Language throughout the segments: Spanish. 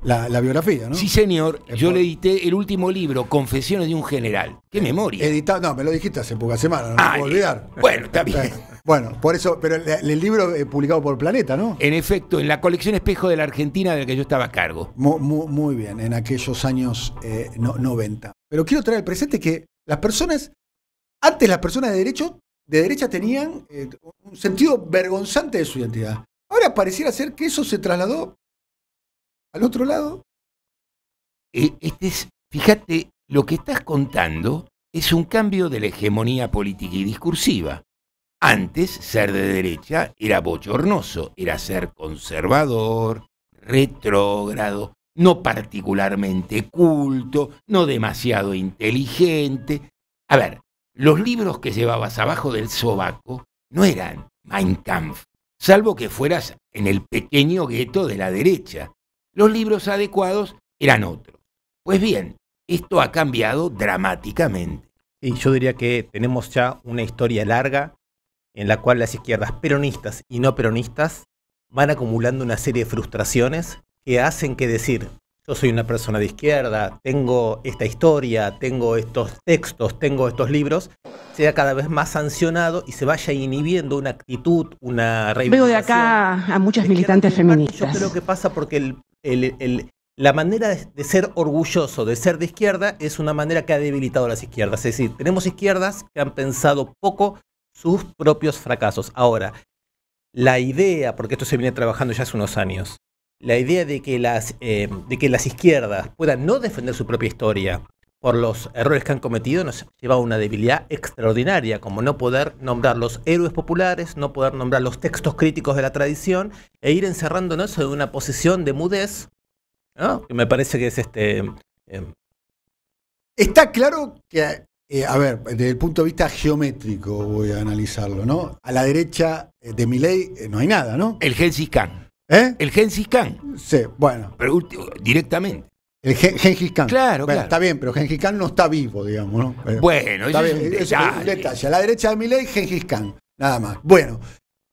la biografía, ¿no? Sí, señor. Yo le edité el último libro, Confesiones de un general. ¡Qué memoria! Editado, no, me lo dijiste hace pocas semanas, no me puedo olvidar. Bueno, está bien. Bueno, por eso, pero el libro publicado por Planeta, ¿no? En efecto, en la colección Espejo de la Argentina, de la que yo estaba a cargo. Muy bien, en aquellos años 90. Pero quiero traer al presente que antes las personas de derecha tenían un sentido vergonzante de su identidad. Ahora pareciera ser que eso se trasladó al otro lado. Fíjate, lo que estás contando es un cambio de la hegemonía política y discursiva. Antes, ser de derecha era bochornoso, era ser conservador, retrógrado, no particularmente culto, no demasiado inteligente. A ver, los libros que llevabas abajo del sobaco no eran Mein Kampf, salvo que fueras en el pequeño gueto de la derecha. Los libros adecuados eran otros. Pues bien, esto ha cambiado dramáticamente. Y yo diría que tenemos ya una historia larga en la cual las izquierdas peronistas y no peronistas van acumulando una serie de frustraciones que hacen que decir, yo soy una persona de izquierda, tengo esta historia, tengo estos textos, tengo estos libros, sea cada vez más sancionado y se vaya inhibiendo una actitud, una reivindicación. Veo de acá a muchas militantes feministas. Yo creo que pasa porque la manera de ser orgulloso, de ser de izquierda, es una manera que ha debilitado a las izquierdas. Es decir, tenemos izquierdas que han pensado poco sus propios fracasos. Ahora, la idea, porque esto se viene trabajando ya hace unos años, la idea de que las izquierdas puedan no defender su propia historia por los errores que han cometido nos lleva a una debilidad extraordinaria, como no poder nombrar los héroes populares, no poder nombrar los textos críticos de la tradición e ir encerrándonos en una posición de mudez, ¿no? Que me parece que es Está claro que, a ver, desde el punto de vista geométrico voy a analizarlo, ¿no? A la derecha de Milei no hay nada, ¿no? El Gengis Khan. ¿Eh? El Gengis Khan. Sí, bueno. Pero directamente. El Gengis Khan. Claro, bueno, claro. Está bien, pero Gengis Khan no está vivo, digamos, ¿no? Bueno, está eso bien, es un detalle. A la derecha de Milei, Gengis Khan, nada más. Bueno,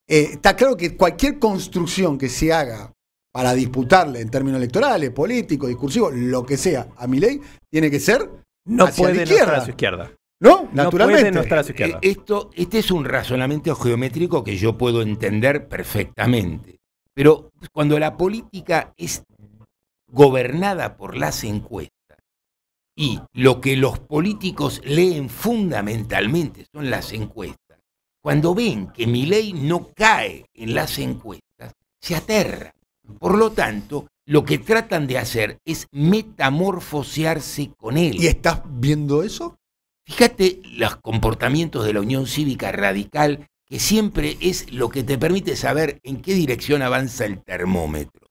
está claro que cualquier construcción que se haga para disputarle en términos electorales, políticos, discursivos, lo que sea, a Milei, tiene que ser no hacia puede la no estar a su izquierda. ¿No? Naturalmente. No puede no estar a su izquierda. Este es un razonamiento geométrico que yo puedo entender perfectamente. Pero cuando la política es gobernada por las encuestas y lo que los políticos leen fundamentalmente son las encuestas, cuando ven que Milei no cae en las encuestas, se aterran. Por lo tanto, lo que tratan de hacer es metamorfosearse con él. ¿Y estás viendo eso? Fíjate los comportamientos de la Unión Cívica Radical, que siempre es lo que te permite saber en qué dirección avanza el termómetro.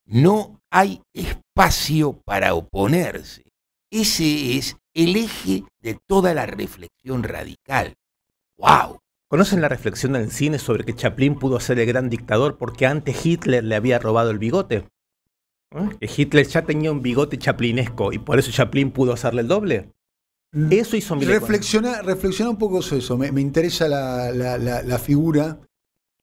No hay espacio para oponerse. Ese es el eje de toda la reflexión radical. ¡Wow! ¿Conocen la reflexión del cine sobre que Chaplin pudo ser el gran dictador porque antes Hitler le había robado el bigote? Que Hitler ya tenía un bigote chaplinesco y por eso Chaplin pudo hacerle el doble. Eso hizo Milei. Reflexiona un poco sobre eso. Me interesa la figura.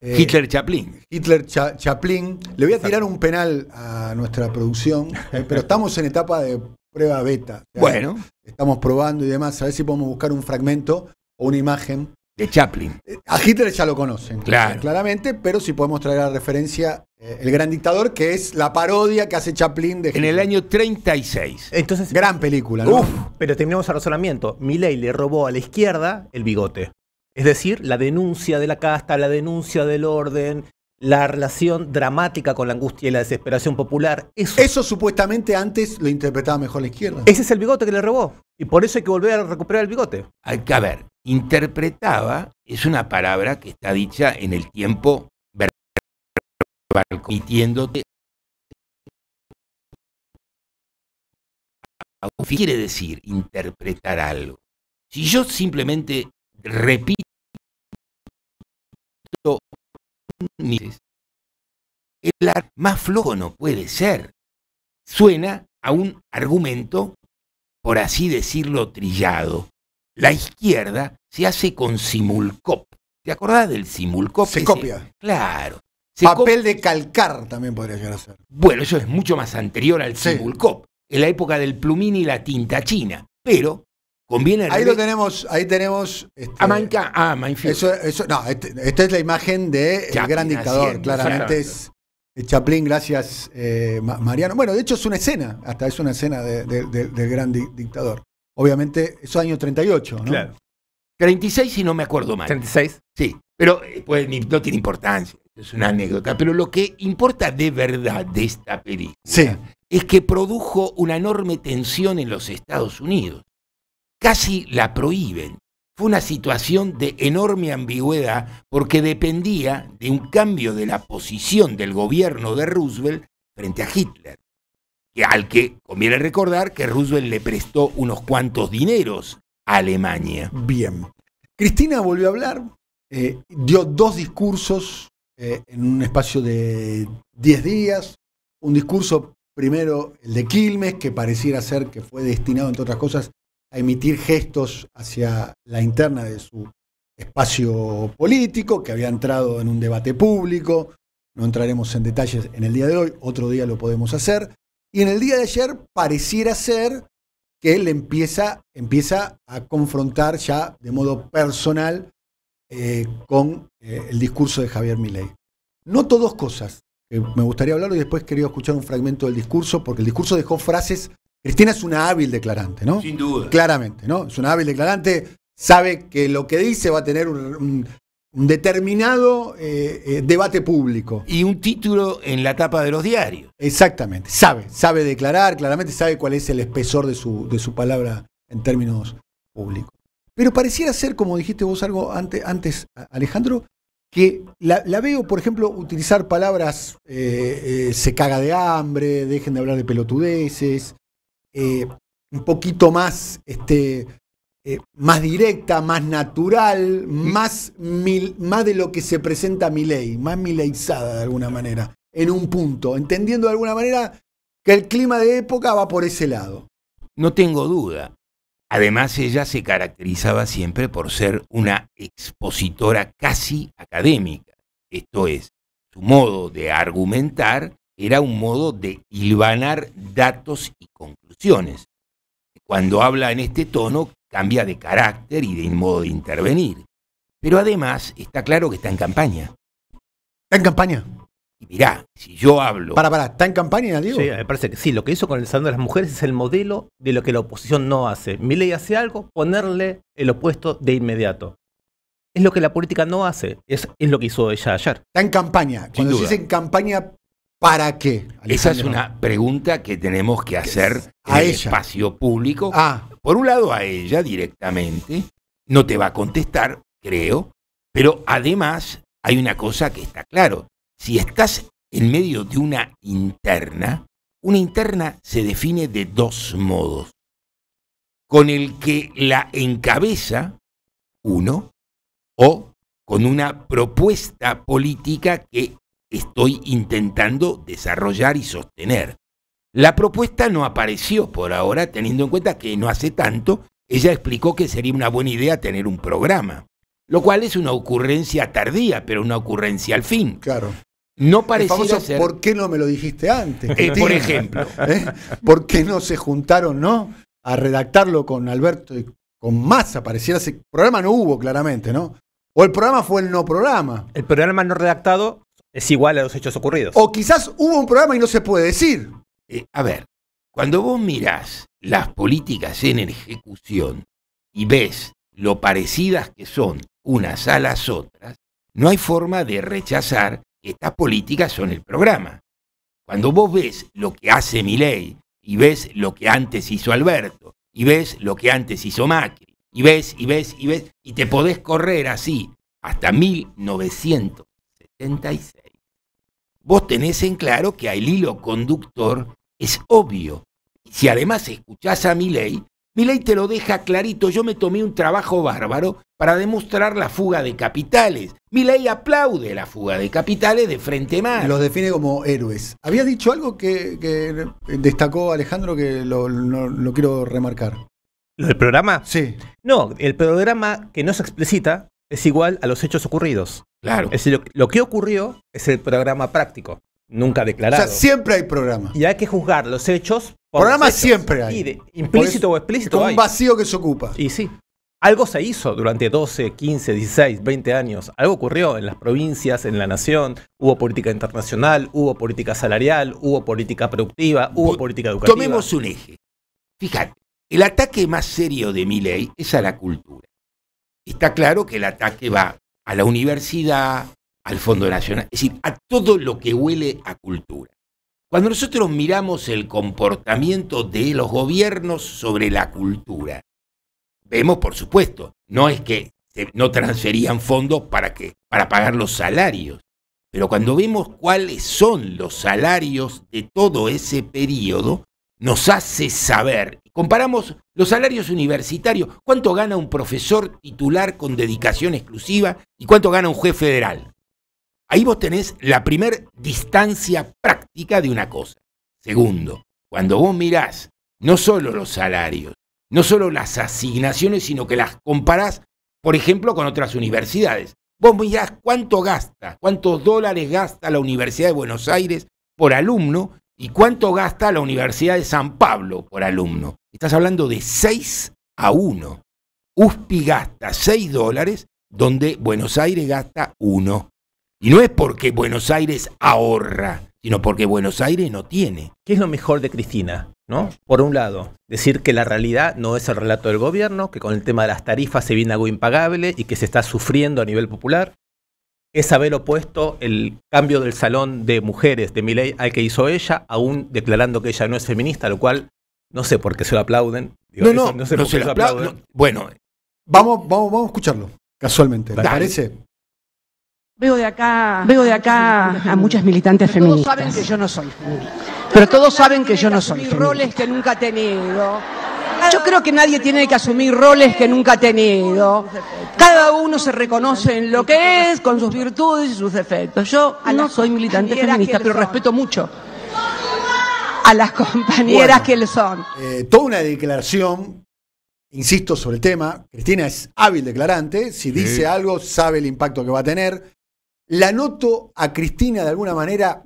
Hitler-Chaplin. Hitler-Chaplin. Le voy a tirar un penal a nuestra producción, pero estamos en etapa de prueba beta. Bueno. Estamos probando y demás. A ver si podemos buscar un fragmento o una imagen. De Chaplin. A Hitler ya lo conocen, claro, claramente, pero si podemos traer a referencia El Gran Dictador, que es la parodia que hace Chaplin de Hitler. En el año 36. Entonces, gran película, ¿no? Pero terminamos el razonamiento. Milei le robó a la izquierda el bigote. Es decir, la denuncia de la casta, la denuncia del orden, la relación dramática con la angustia y la desesperación popular. Eso supuestamente antes lo interpretaba mejor la izquierda. Ese es el bigote que le robó. Y por eso hay que volver a recuperar el bigote. Hay que ver, interpretaba es una palabra que está dicha en el tiempo verbal, omitiéndote. ¿Qué quiere decir interpretar algo? Si yo simplemente repito, el más flojo no puede ser. Suena a un argumento, por así decirlo, trillado. La izquierda se hace con simulcop. ¿Te acordás del simulcop? Se copia. Claro. Papel de calcar también podría llegar a ser. Bueno, eso es mucho más anterior al Sí. Simulcop, en la época del plumín y la tinta china. Pero conviene... Ahí lo tenemos, ahí tenemos... Minefield. Esta es la imagen de El Chaplin Gran Dictador, haciendo, claramente claro. es Chaplin, gracias Mariano. Bueno, de hecho es una escena, hasta es una escena del Gran Dictador. Obviamente, eso es año 38, ¿no? Claro. 36 si no me acuerdo mal. 36. Sí, pero pues, no tiene importancia, es una anécdota. Pero lo que importa de verdad de esta película Sí. es que produjo una enorme tensión en los Estados Unidos. Casi la prohíben. Fue una situación de enorme ambigüedad porque dependía de un cambio de la posición del gobierno de Roosevelt frente a Hitler, al que conviene recordar que Roosevelt le prestó unos cuantos dineros a Alemania. Bien. Cristina volvió a hablar, dio 2 discursos en un espacio de 10 días. Un discurso, primero el de Quilmes, que pareciera ser que fue destinado, entre otras cosas, a emitir gestos hacia la interna de su espacio político, que había entrado en un debate público. No entraremos en detalles en el día de hoy, otro día lo podemos hacer. Y en el día de ayer pareciera ser que él empieza a confrontar ya de modo personal con el discurso de Javier Milei. Noto 2 cosas que me gustaría hablar y después quería escuchar un fragmento del discurso, porque el discurso dejó frases. Cristina es una hábil declarante, ¿no? Sin duda. Claramente, ¿no? Es una hábil declarante, sabe que lo que dice va a tener un determinado debate público. Y un título en la tapa de los diarios. Exactamente, sabe declarar, claramente sabe cuál es el espesor de su palabra en términos públicos. Pero pareciera ser, como dijiste vos algo antes Alejandro, que la veo, por ejemplo, utilizar palabras se caga de hambre, dejen de hablar de pelotudeces, un poquito más más directa, más natural, más de lo que se presenta a Milei, más mileizada de alguna manera, en un punto, entendiendo de alguna manera que el clima de época va por ese lado. No tengo duda. Además, ella se caracterizaba siempre por ser una expositora casi académica. Esto es, su modo de argumentar era un modo de hilvanar datos y conclusiones. Cuando habla en este tono, cambia de carácter y de modo de intervenir. Pero además, está claro que está en campaña. ¿Está en campaña? Y mirá, si yo hablo... ¿Está en campaña, Diego? Sí, me parece que sí. Lo que hizo con el Salón de las Mujeres es el modelo de lo que la oposición no hace. Milei hace algo, ponerle el opuesto de inmediato. Es lo que la política no hace. Es lo que hizo ella ayer. Está en campaña. Cuando se dice en campaña, ¿para qué, Alejandro? Esa es una pregunta que tenemos que hacer en el espacio público. Por un lado, a ella directamente. No te va a contestar, creo. Pero además, hay una cosa que está claro. Si estás en medio de una interna se define de 2 modos. Con el que la encabeza uno o con una propuesta política que estoy intentando desarrollar y sostener. La propuesta no apareció por ahora, teniendo en cuenta que no hace tanto ella explicó que sería una buena idea tener un programa, lo cual es una ocurrencia tardía, pero una ocurrencia al fin. Claro. No pareciera ser... ¿Por qué no me lo dijiste antes? Por ejemplo. ¿Por qué no se juntaron, a redactarlo con Alberto y con Massa? Pareciera ese programa no hubo, claramente, ¿no? O el programa fue el no programa. El programa no redactado es igual a los hechos ocurridos. O quizás hubo un programa y no se puede decir. A ver, cuando vos mirás las políticas en ejecución y ves lo parecidas que son unas a las otras, no hay forma de rechazar que estas políticas son el programa. Cuando vos ves lo que hace Milei y ves lo que antes hizo Alberto y ves lo que antes hizo Macri y ves y te podés correr así hasta 1976, vos tenés en claro que el hilo conductor es obvio. Si además escuchás a Milei te lo deja clarito. Yo me tomé un trabajo bárbaro para demostrar la fuga de capitales. Milei aplaude la fuga de capitales de frente más. Los define como héroes. Había dicho algo que destacó Alejandro que lo quiero remarcar. ¿Lo del programa? Sí. No, el programa que no se explicita es igual a los hechos ocurridos. Claro. Es decir, lo que ocurrió es el programa práctico, nunca O declarado. sea, siempre hay programa. Y hay que juzgar los hechos por Programas los hechos. siempre hay. Y implícito Por o eso, explícito como hay. un vacío que se ocupa. Y sí, algo se hizo durante 12, 15, 16, 20 años. Algo ocurrió en las provincias, en la nación. Hubo política internacional, hubo política salarial, hubo política productiva, hubo política educativa. Tomemos un eje. Fíjate, el ataque más serio de Milei es a la cultura. Está claro que el ataque va a la universidad, al Fondo Nacional, es decir, a todo lo que huele a cultura. Cuando nosotros miramos el comportamiento de los gobiernos sobre la cultura, vemos, por supuesto, no es que no transferían fondos para pagar los salarios, pero cuando vemos cuáles son los salarios de todo ese periodo, nos hace saber, comparamos los salarios universitarios, cuánto gana un profesor titular con dedicación exclusiva y cuánto gana un juez federal. Ahí vos tenés la primer distancia práctica de una cosa. Segundo, cuando vos mirás no solo los salarios, no solo las asignaciones, sino que las comparás, por ejemplo, con otras universidades. Vos mirás cuánto gasta, cuántos dólares gasta la Universidad de Buenos Aires por alumno y cuánto gasta la Universidad de San Pablo por alumno. Estás hablando de 6-1. USPI gasta $6, donde Buenos Aires gasta 1. Y no es porque Buenos Aires ahorra, sino porque Buenos Aires no tiene. ¿Qué es lo mejor de Cristina? ¿No? Por un lado, decir que la realidad no es el relato del gobierno, que con el tema de las tarifas se viene algo impagable y que se está sufriendo a nivel popular. Es haber opuesto el cambio del salón de mujeres de Milei al que hizo ella, aún declarando que ella no es feminista, lo cual no sé por qué se lo aplauden. Digo, No sé por se qué lo aplauden. Bueno, Vamos a escucharlo, casualmente. ¿Te Dale. parece? Veo de acá a muchas militantes Todos feministas. saben que yo no soy feminista. Pero todos saben que yo no soy Asumir feminista. roles que nunca he tenido. Yo creo que nadie tiene que asumir roles que nunca ha tenido. Cada uno se reconoce en lo que es, con sus virtudes y sus defectos. Yo no soy militante feminista, pero respeto mucho a las compañeras Bueno. que lo son. Toda una declaración, insisto sobre el tema. Cristina es hábil declarante. Si dice algo, sabe el impacto que va a tener. La noto a Cristina de alguna manera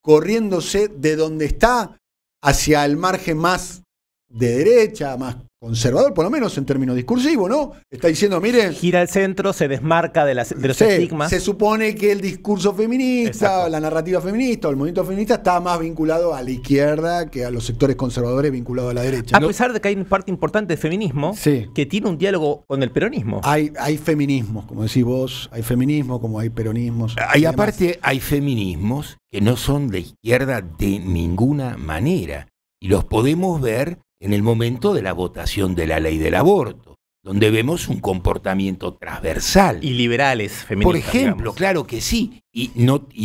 corriéndose de donde está hacia el margen más de derecha, más conservador, por lo menos en términos discursivos, ¿no? Está diciendo, miren, Gira al centro, se desmarca de los estigmas. se supone que el discurso feminista, Exacto. la narrativa feminista o el movimiento feminista está más vinculado a la izquierda que a los sectores conservadores vinculados a la derecha. A pesar de que hay una parte importante de feminismo Sí. que tiene un diálogo con el peronismo. Hay feminismos, como decís vos, hay feminismo como hay peronismos. y demás. aparte hay feminismos que no son de izquierda de ninguna manera. Y los podemos ver en el momento de la votación de la ley del aborto, donde vemos un comportamiento transversal. Y liberales feministas. Por ejemplo, digamos. claro que sí, y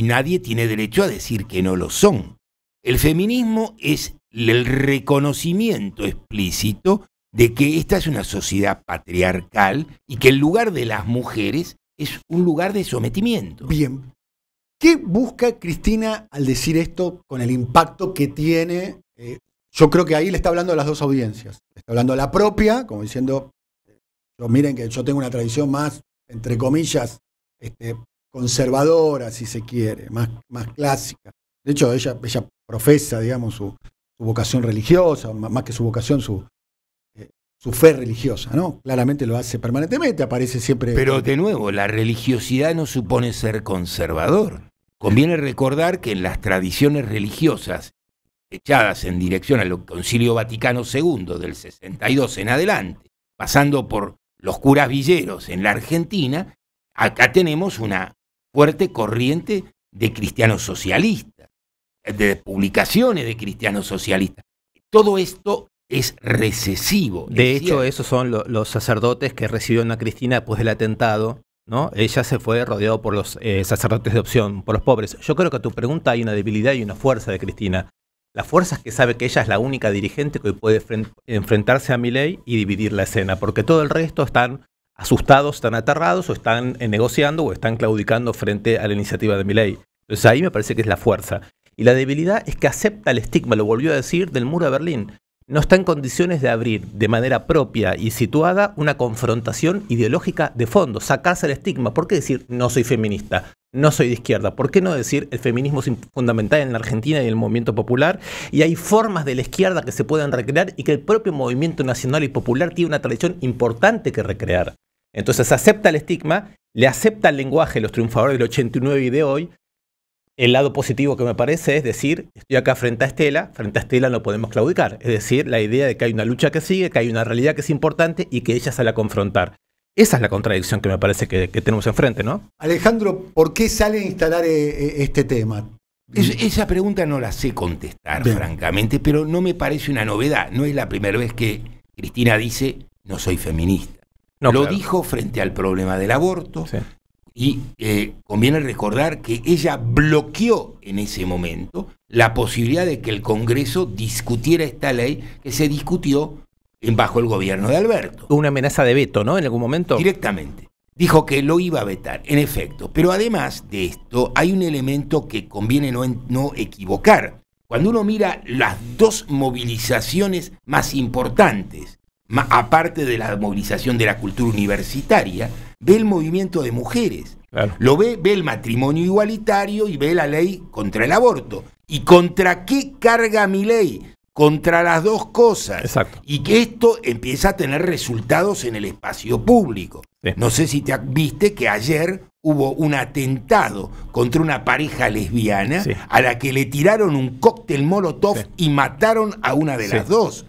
nadie tiene derecho a decir que no lo son. El feminismo es el reconocimiento explícito de que esta es una sociedad patriarcal y que el lugar de las mujeres es un lugar de sometimiento. Bien. ¿Qué busca Cristina al decir esto con el impacto que tiene? Yo creo que ahí le está hablando a las dos audiencias. Le está hablando a la propia, como diciendo, miren que yo tengo una tradición más, entre comillas, conservadora, si se quiere, más clásica. De hecho, ella profesa, digamos, su vocación religiosa, más que su vocación, su fe religiosa, ¿no? Claramente lo hace permanentemente, aparece siempre. Pero de nuevo, la religiosidad no supone ser conservador. Conviene recordar que en las tradiciones religiosas echadas en dirección al Concilio Vaticano II del 62 en adelante, pasando por los curas villeros en la Argentina, acá tenemos una fuerte corriente de cristianos socialistas, de publicaciones de cristianos socialistas. Todo esto es recesivo. De es hecho, cierto. esos son los sacerdotes que recibieron a Cristina después del atentado, ¿no? Ella se fue rodeado por los sacerdotes de opción, por los pobres. Yo creo que a tu pregunta hay una debilidad y una fuerza de Cristina. La fuerza es que sabe que ella es la única dirigente que hoy puede enfrentarse a Milei y dividir la escena, porque todo el resto están asustados, están aterrados, o están negociando o están claudicando frente a la iniciativa de Milei. Entonces ahí me parece que es la fuerza. Y la debilidad es que acepta el estigma, lo volvió a decir, del muro de Berlín. no está en condiciones de abrir de manera propia y situada una confrontación ideológica de fondo, sacarse el estigma. ¿Por qué decir no soy feminista, no soy de izquierda? ¿Por qué no decir el feminismo es fundamental en la Argentina y en el movimiento popular? Y hay formas de la izquierda que se pueden recrear y que el propio movimiento nacional y popular tiene una tradición importante que recrear. Entonces acepta el estigma, le acepta el lenguaje los triunfadores del 89 y de hoy. El lado positivo que me parece es decir, estoy acá frente a Estela no podemos claudicar. Es decir, la idea de que hay una lucha que sigue, que hay una realidad que es importante y que ella sale a confrontar. Esa es la contradicción que me parece que tenemos enfrente, ¿no? Alejandro, ¿por qué sale a instalar este tema? Esa pregunta no la sé contestar, Bien. francamente, pero no me parece una novedad. No es la primera vez que Cristina dice no soy feminista. No, Lo claro. dijo frente al problema del aborto. Sí. Y conviene recordar que ella bloqueó en ese momento la posibilidad de que el Congreso discutiera esta ley que se discutió bajo el gobierno de Alberto. Una amenaza de veto, ¿no? En algún momento. Directamente. Dijo que lo iba a vetar, en efecto. Pero además de esto, hay un elemento que conviene no equivocar. Cuando uno mira las dos movilizaciones más importantes, aparte de la movilización de la cultura universitaria, ve el movimiento de mujeres. Claro. Lo ve el matrimonio igualitario y ve la ley contra el aborto. ¿Y contra qué carga Milei? Contra las dos cosas. Exacto. Y que esto empieza a tener resultados en el espacio público. Sí. No sé si te viste que ayer hubo un atentado contra una pareja lesbiana, Sí. a la que le tiraron un cóctel molotov, Sí. y mataron a una de Sí. las dos.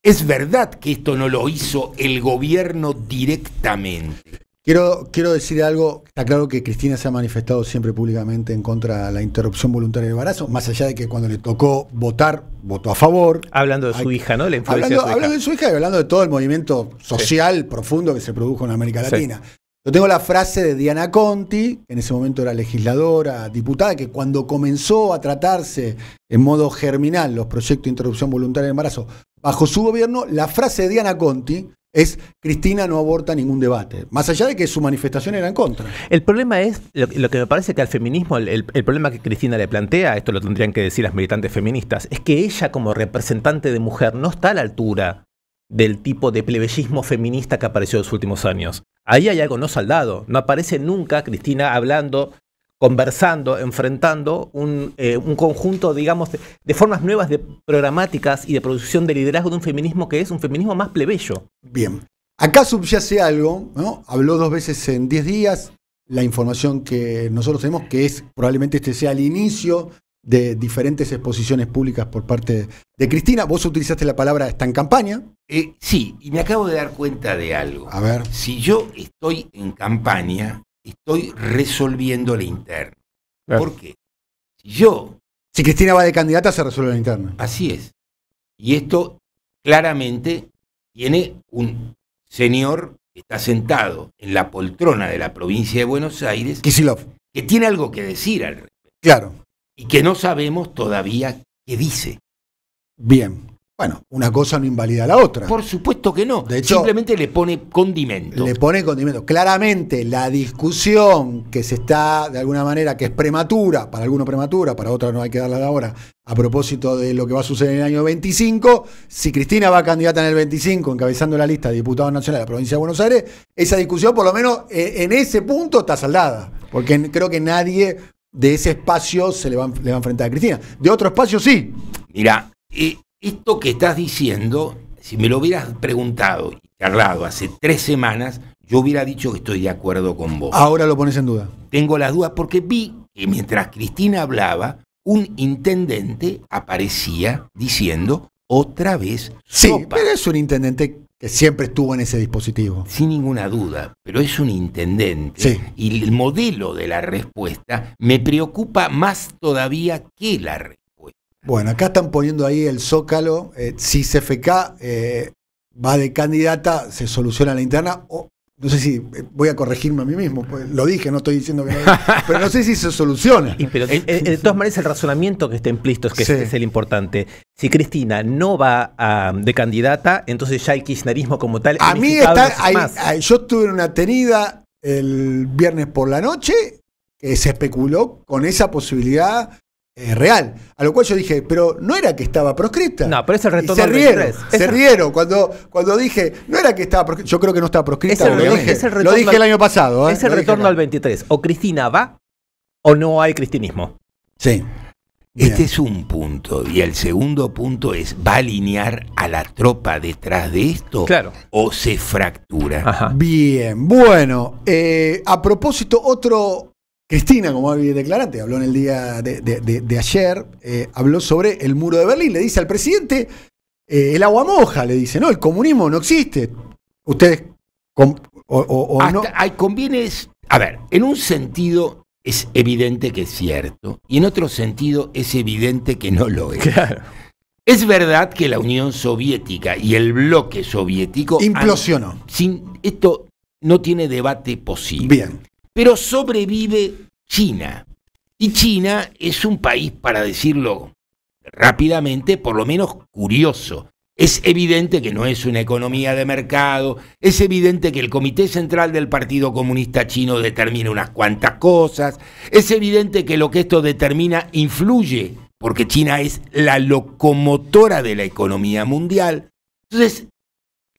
Es verdad que esto no lo hizo el gobierno directamente. Quiero decir algo. Está claro que Cristina se ha manifestado siempre públicamente en contra de la interrupción voluntaria del embarazo, más allá de que cuando le tocó votar, votó a favor. Hablando de su hija, ¿no? La influencia Hablando de de su hija y hablando de todo el movimiento social profundo que se produjo en América Sí. Latina. Yo tengo la frase de Diana Conti, que en ese momento era legisladora, diputada, que cuando comenzó a tratarse en modo germinal los proyectos de interrupción voluntaria del embarazo bajo su gobierno, la frase de Diana Conti es: Cristina no aborta ningún debate, más allá de que su manifestación era en contra. El problema es, lo que me parece que al feminismo, el problema que Cristina le plantea, esto lo tendrían que decir las militantes feministas, es que ella como representante de mujer no está a la altura del tipo de plebeyismo feminista que apareció en los últimos años. Ahí hay algo no saldado. No aparece nunca Cristina hablando, conversando, enfrentando un conjunto, digamos, de formas nuevas de programáticas y de producción de liderazgo de un feminismo que es un feminismo más plebeyo. Bien, acá subyace algo, ¿no? Habló 2 veces en 10 días, la información que nosotros tenemos, que es probablemente este sea el inicio de diferentes exposiciones públicas por parte de Cristina. Vos utilizaste la palabra está en campaña. Sí, y me acabo de dar cuenta de algo. A ver. Si yo estoy en campaña, estoy resolviendo la interna. Claro. ¿Por qué? Si yo, Si Cristina va de candidata, se resuelve la interna. así es. Y esto claramente tiene un señor que está sentado en la poltrona de la provincia de Buenos Aires, Kicillof. que tiene algo que decir al respecto, Claro. y que no sabemos todavía qué dice. Bien. Bueno, una cosa no invalida la otra. Por supuesto que no. De hecho, simplemente le pone condimento. Le pone condimento. Claramente, la discusión que se está, de alguna manera, que es prematura, para algunos prematura, para otros no hay que darla de ahora, a propósito de lo que va a suceder en el año 25, si Cristina va candidata en el 25, encabezando la lista de diputados nacionales de la provincia de Buenos Aires, esa discusión, por lo menos en ese punto, está saldada. Porque creo que nadie de ese espacio le va a enfrentar a Cristina. De otro espacio, sí. Mira, esto que estás diciendo, si me lo hubieras preguntado y charlado hace 3 semanas, yo hubiera dicho que estoy de acuerdo con vos. Ahora lo pones en duda. Tengo las dudas porque vi que mientras Cristina hablaba, un intendente aparecía diciendo otra vez Sí, sopa. pero es un intendente que siempre estuvo en ese dispositivo. Sin ninguna duda, pero es un intendente. Sí. Y el modelo de la respuesta me preocupa más todavía que la respuesta. Bueno, acá están poniendo ahí el zócalo. Si CFK va de candidata, se soluciona la interna. O, no sé si voy a corregirme a mí mismo, pues lo dije, no estoy diciendo que no. Pero no sé si se soluciona. Pero de todas maneras el razonamiento que está implícito es que Sí. es el importante. Si Cristina no va de candidata, entonces ya el kirchnerismo como tal... A mí unificable está. es más. Yo estuve en una tenida el viernes por la noche que se especuló con esa posibilidad real. A lo cual yo dije, pero no era que estaba proscrita. No, pero es el retorno Y se al rieron, 23. se rieron cuando dije, no era que estaba proscrita. Yo creo que no estaba proscrita. Lo dije el año pasado. Es el retorno al 23. O Cristina va o no hay cristinismo. Sí. Este Bien. es un punto. Y el segundo punto es, ¿va a alinear a la tropa detrás de esto? Claro. ¿O se fractura? Ajá. Bien, bueno, a propósito, Cristina, como había declarante, habló en el día de ayer, habló sobre el muro de Berlín, le dice al presidente, el agua moja, le dice, no, el comunismo no existe. Ustedes, no. Conviene, a ver, en un sentido es evidente que es cierto, y en otro sentido es evidente que no lo es. Claro. Es verdad que la Unión Soviética y el bloque soviético Implosionó. Esto no tiene debate posible. Bien. Pero sobrevive China. Y China es un país, para decirlo rápidamente, por lo menos curioso. Es evidente que no es una economía de mercado, es evidente que el Comité Central del Partido Comunista Chino determina unas cuantas cosas, es evidente que lo que esto determina influye, porque China es la locomotora de la economía mundial. Entonces,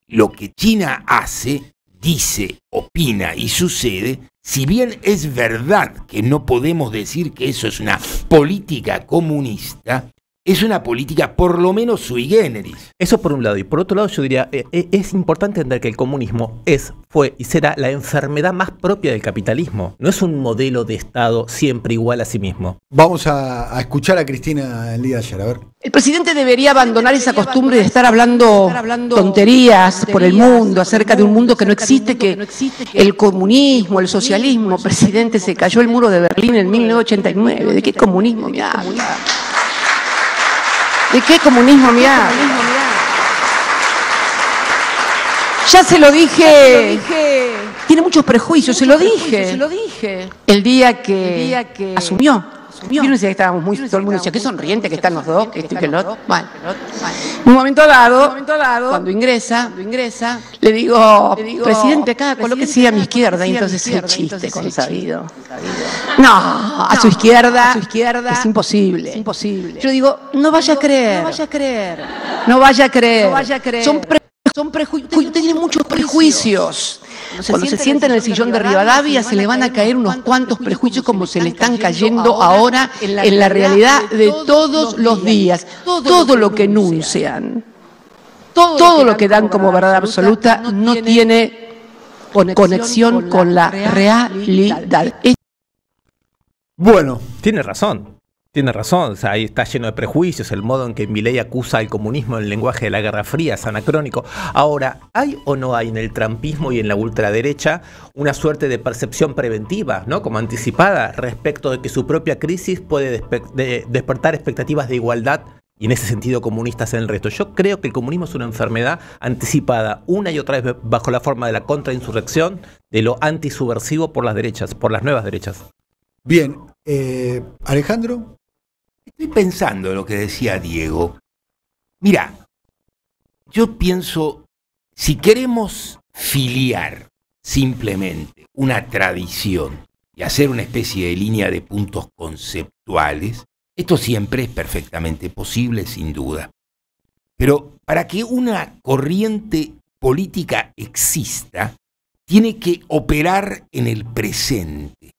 lo que China hace, dice, opina y sucede, si bien es verdad que no podemos decir que eso es una política comunista, es una política por lo menos sui generis. Eso por un lado. Y por otro lado yo diría, es importante entender que el comunismo fue y será la enfermedad más propia del capitalismo. No es un modelo de Estado siempre igual a sí mismo. Vamos a escuchar a Cristina el día de ayer, a ver. El presidente debería abandonar esa costumbre de estar hablando tonterías por el mundo, acerca de un mundo que no existe, que el comunismo, el socialismo. Presidente, se cayó el muro de Berlín en 1989. ¿De qué comunismo me habla? ¿De qué comunismo me habla? Ya se lo dije. Tiene muchos prejuicios, se lo dije. El día que asumió. Yo no decía que estábamos muy, todo el mundo decía, qué sonriente que están los dos, que esto y que el otro. Bueno, en un momento dado, cuando ingresa, le digo, presidente, acá colóquese a mi izquierda, y entonces el chiste consabido. No, a su izquierda es imposible. Yo digo, no vaya a creer. Son prejuicios. Usted tiene muchos prejuicios. Cuando se sienta en el sillón de Rivadavia se le van a caer unos cuantos prejuicios como se le están cayendo ahora en la realidad de todos los días. Todo lo que enuncian, todo lo que dan como verdad absoluta no tiene conexión con la realidad. Bueno. Tiene razón. O sea, ahí está lleno de prejuicios, el modo en que Milei acusa al comunismo en el lenguaje de la Guerra Fría es anacrónico. Ahora, ¿hay o no hay en el trumpismo y en la ultraderecha una suerte de percepción preventiva, ¿no? Como anticipada, respecto de que su propia crisis puede despertar expectativas de igualdad y en ese sentido comunistas en el resto? Yo creo que el comunismo es una enfermedad anticipada una y otra vez bajo la forma de la contrainsurrección, de lo antisubversivo por las derechas, por las nuevas derechas. Bien, Alejandro. Estoy pensando en lo que decía Diego. Mira, yo pienso, si queremos filiar simplemente una tradición y hacer una especie de línea de puntos conceptuales, esto siempre es perfectamente posible, sin duda. Pero para que una corriente política exista, tiene que operar en el presente.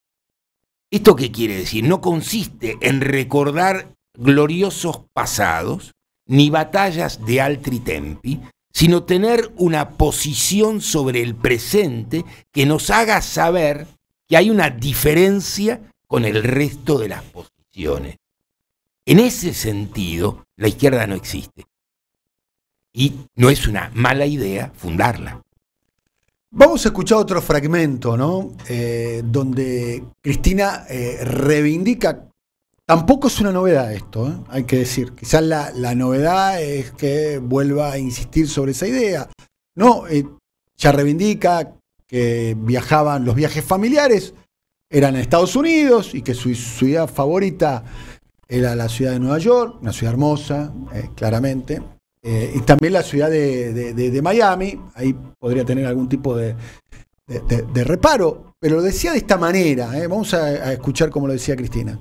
¿Esto qué quiere decir? No consiste en recordar gloriosos pasados, ni batallas de altri tempi, sino tener una posición sobre el presente que nos haga saber que hay una diferencia con el resto de las posiciones. En ese sentido, la izquierda no existe. Y no es una mala idea fundarla. Vamos a escuchar otro fragmento, ¿no? Donde Cristina reivindica, tampoco es una novedad esto, hay que decir, quizás la novedad es que vuelva a insistir sobre esa idea, ¿no? Ya reivindica que los viajes familiares eran a Estados Unidos y que su ciudad favorita era la ciudad de Nueva York, una ciudad hermosa, claramente. Y también la ciudad de Miami, ahí podría tener algún tipo de reparo, pero lo decía de esta manera, vamos a escuchar cómo lo decía Cristina.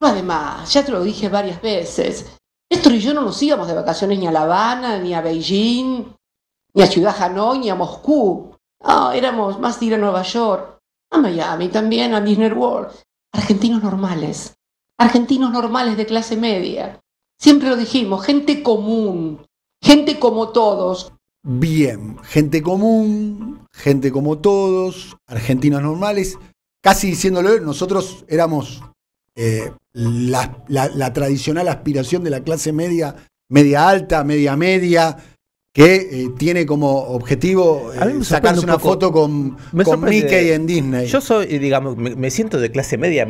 Además, ya te lo dije varias veces, Néstor y yo no nos íbamos de vacaciones ni a La Habana, ni a Beijing, ni a Ciudad Hanoi, ni a Moscú. No, éramos más de ir a Nueva York, a Miami también, a Disney World. Argentinos normales de clase media. Siempre lo dijimos, gente común, gente como todos. Bien, gente común, gente como todos, argentinos normales. Casi diciéndolo, nosotros éramos la tradicional aspiración de la clase media, media alta, media, que tiene como objetivo sacarse una foto con Mickey en Disney. Yo soy, digamos, me siento de clase media,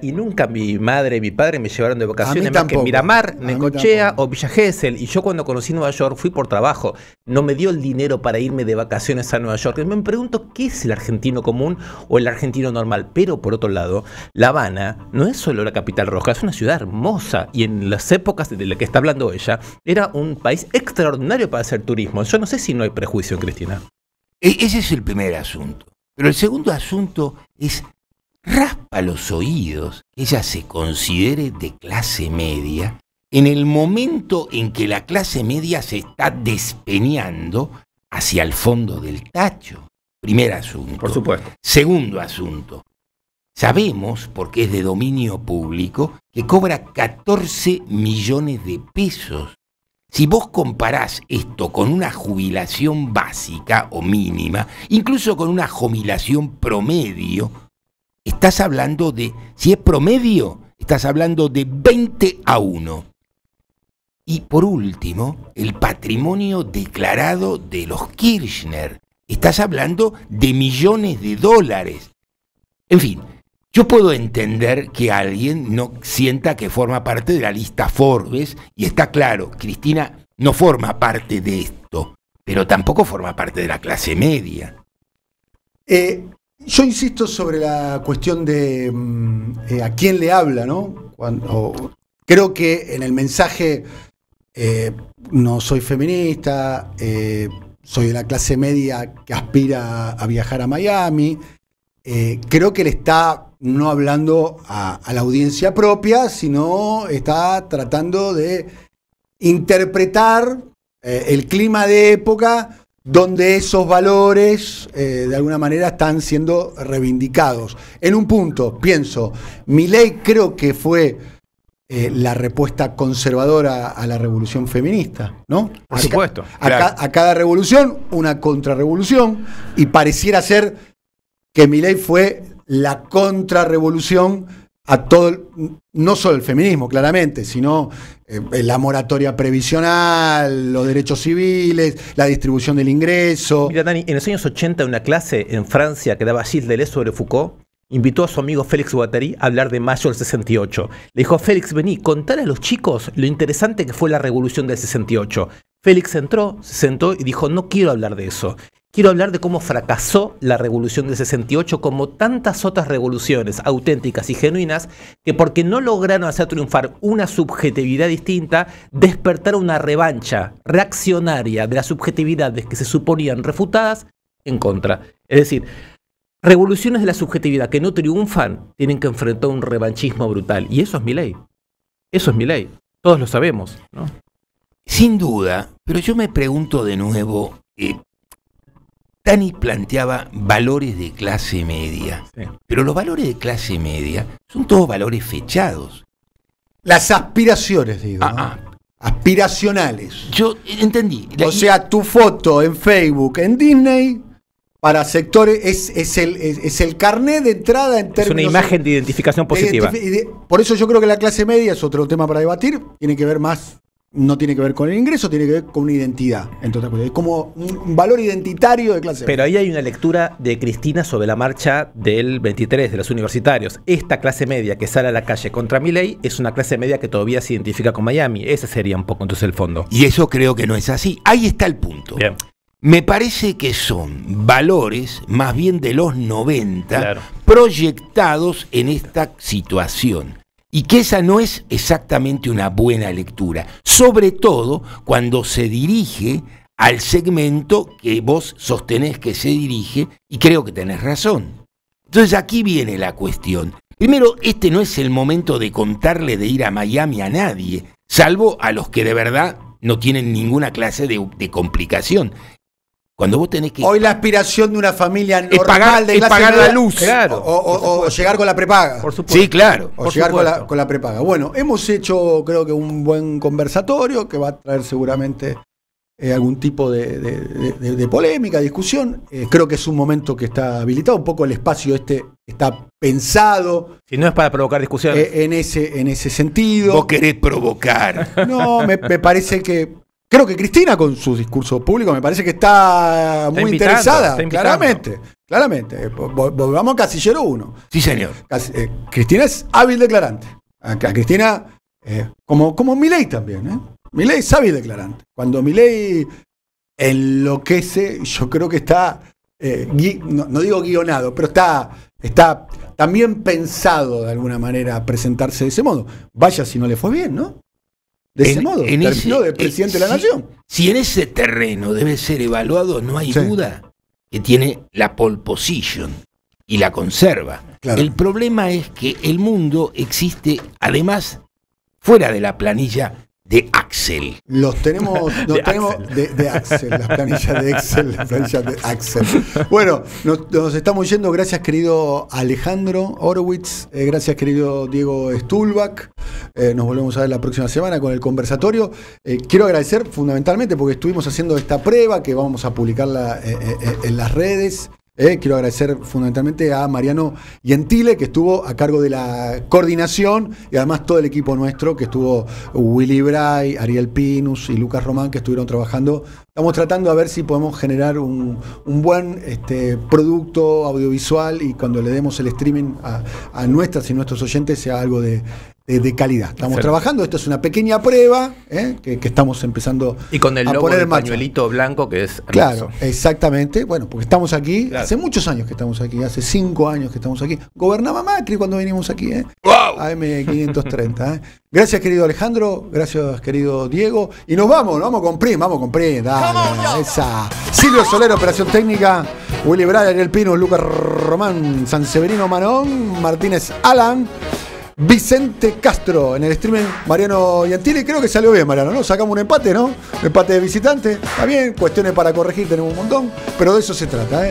y nunca mi madre y mi padre me llevaron de vacaciones más que Miramar, Necochea o Villa Gesell. Y yo cuando conocí Nueva York fui por trabajo. No me dio el dinero para irme de vacaciones a Nueva York. Y me pregunto qué es el argentino común o el argentino normal. Pero por otro lado, La Habana no es solo la capital roja, es una ciudad hermosa. Y en las épocas de las que está hablando ella, era un país extraordinario para hacer turismo. Yo no sé si no hay prejuicio, Cristina. Ese es el primer asunto. Pero el segundo asunto es, raspa los oídos que ella se considere de clase media en el momento en que la clase media se está despeñando hacia el fondo del tacho. Primer asunto. Por supuesto. Segundo asunto. Sabemos, porque es de dominio público, que cobra 14 millones de pesos. Si vos comparás esto con una jubilación básica o mínima, incluso con una jubilación promedio, estás hablando de, si es promedio, estás hablando de 20-1. Y por último, el patrimonio declarado de los Kirchner. Estás hablando de millones de dólares. En fin, yo puedo entender que alguien no sienta que forma parte de la lista Forbes, y está claro, Cristina no forma parte de esto, pero tampoco forma parte de la clase media. Yo insisto sobre la cuestión de a quién le habla, ¿no? Creo que en el mensaje no soy feminista, soy de la clase media que aspira a viajar a Miami. Creo que le está no hablando a la audiencia propia, sino está tratando de interpretar el clima de época donde esos valores de alguna manera están siendo reivindicados. En un punto, pienso, Milei creo que fue la respuesta conservadora a la revolución feminista, ¿no? Por supuesto. A cada revolución, una contrarrevolución, y pareciera ser que Milei fue la contrarrevolución a todo, no solo el feminismo, claramente, sino la moratoria previsional, los derechos civiles, la distribución del ingreso. Mira, Dani, en los años 80, en una clase en Francia que daba Gilles Deleuze sobre Foucault, invitó a su amigo Félix Guattari a hablar de mayo del 68. Le dijo: Félix, vení, contale a los chicos lo interesante que fue la revolución del 68. Félix entró, se sentó y dijo: no quiero hablar de eso. Quiero hablar de cómo fracasó la revolución del 68, como tantas otras revoluciones auténticas y genuinas, que porque no lograron hacer triunfar una subjetividad distinta, despertaron una revancha reaccionaria de las subjetividades que se suponían refutadas en contra. Es decir, revoluciones de la subjetividad que no triunfan tienen que enfrentar un revanchismo brutal. Y eso es Milei. Eso es Milei. Todos lo sabemos, ¿no? Sin duda, pero yo me pregunto de nuevo, Dani planteaba valores de clase media, sí. Pero los valores de clase media son todos valores fechados. Las aspiraciones, digo, ¿no? Aspiracionales. Yo entendí. O sea, tu foto en Facebook, en Disney, para sectores, es el carnet de entrada en términos... Es una imagen de identificación positiva. Por eso yo creo que la clase media es otro tema para debatir, tiene que ver más... No tiene que ver con el ingreso, tiene que ver con una identidad. Entonces, es como un valor identitario de clase media. Pero ahí hay una lectura de Cristina sobre la marcha del 23 de los universitarios. Esta clase media que sale a la calle contra Milei es una clase media que todavía se identifica con Miami. Ese sería un poco entonces el fondo. Y eso creo que no es así. Ahí está el punto. Bien. Me parece que son valores más bien de los 90, claro, proyectados en esta situación. Y que esa no es exactamente una buena lectura, sobre todo cuando se dirige al segmento que vos sostenés que se dirige, y creo que tenés razón. Entonces aquí viene la cuestión. Primero, este no es el momento de contarle de ir a Miami a nadie, salvo a los que de verdad no tienen ninguna clase de complicación. Cuando vos tenés que... Hoy la aspiración de una familia normal pagar la luz. Claro. O llegar con la prepaga. Por supuesto. Sí, claro. O llegar con la prepaga. Bueno, hemos hecho, creo que un buen conversatorio que va a traer seguramente algún tipo de polémica, discusión. Creo que es un momento que está habilitado. Un poco el espacio está pensado. Si no es para provocar discusiones. En ese sentido. Vos querés provocar. No, me parece que... Creo que Cristina, con su discurso público, me parece que está muy interesada. Claramente. Volvamos a Casillero 1. Sí, señor. Cristina es hábil declarante. A Cristina, como Milei también. Milei es hábil declarante. Cuando Milei enloquece, yo creo que está, no digo guionado, pero está también pensado de alguna manera presentarse de ese modo. Vaya si no le fue bien, ¿no? De ese modo, terminó de presidente de la nación. Si en ese terreno debe ser evaluado, no hay duda que tiene la pole position y la conserva. Claro. El problema es que el mundo existe, además, fuera de la planilla de Axel. Los tenemos de Axel, las planillas de Excel, las planillas de Axel. Bueno, nos estamos yendo. Gracias, querido Alejandro Horowitz. Gracias, querido Diego Stulbach. Nos volvemos a ver la próxima semana con el conversatorio. Quiero agradecer fundamentalmente porque estuvimos haciendo esta prueba que vamos a publicarla en las redes. Quiero agradecer fundamentalmente a Mariano Gentile, que estuvo a cargo de la coordinación, y además todo el equipo nuestro, que estuvo Willy Bray, Ariel Pinus y Lucas Román, que estuvieron trabajando. Estamos tratando a ver si podemos generar un buen producto audiovisual, y cuando le demos el streaming a nuestras y nuestros oyentes sea algo de calidad. Estamos trabajando, esto es una pequeña prueba que estamos empezando y con el a logo poner del en marcha. pañuelito blanco, que es hermoso. Claro, exactamente. Bueno, porque estamos aquí, hace muchos años que estamos aquí, hace 5 años que estamos aquí. Gobernaba Macri cuando venimos aquí, ¡Wow! AM530. Gracias, querido Alejandro, gracias, querido Diego. Y nos vamos con PRIM, dale, esa. Silvio Soler, operación técnica, Willy Bray, Ariel Pino, Lucas Román, San Severino Manón, Martínez Alan, Vicente Castro en el streaming, Mariano Gentile. Creo que salió bien, Mariano, ¿no? Sacamos un empate, ¿no? Un empate de visitante. Está bien, cuestiones para corregir tenemos un montón, pero de eso se trata,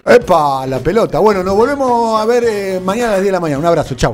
¡Epa! La pelota. Bueno, nos volvemos a ver mañana a las 10 de la mañana. Un abrazo, chau.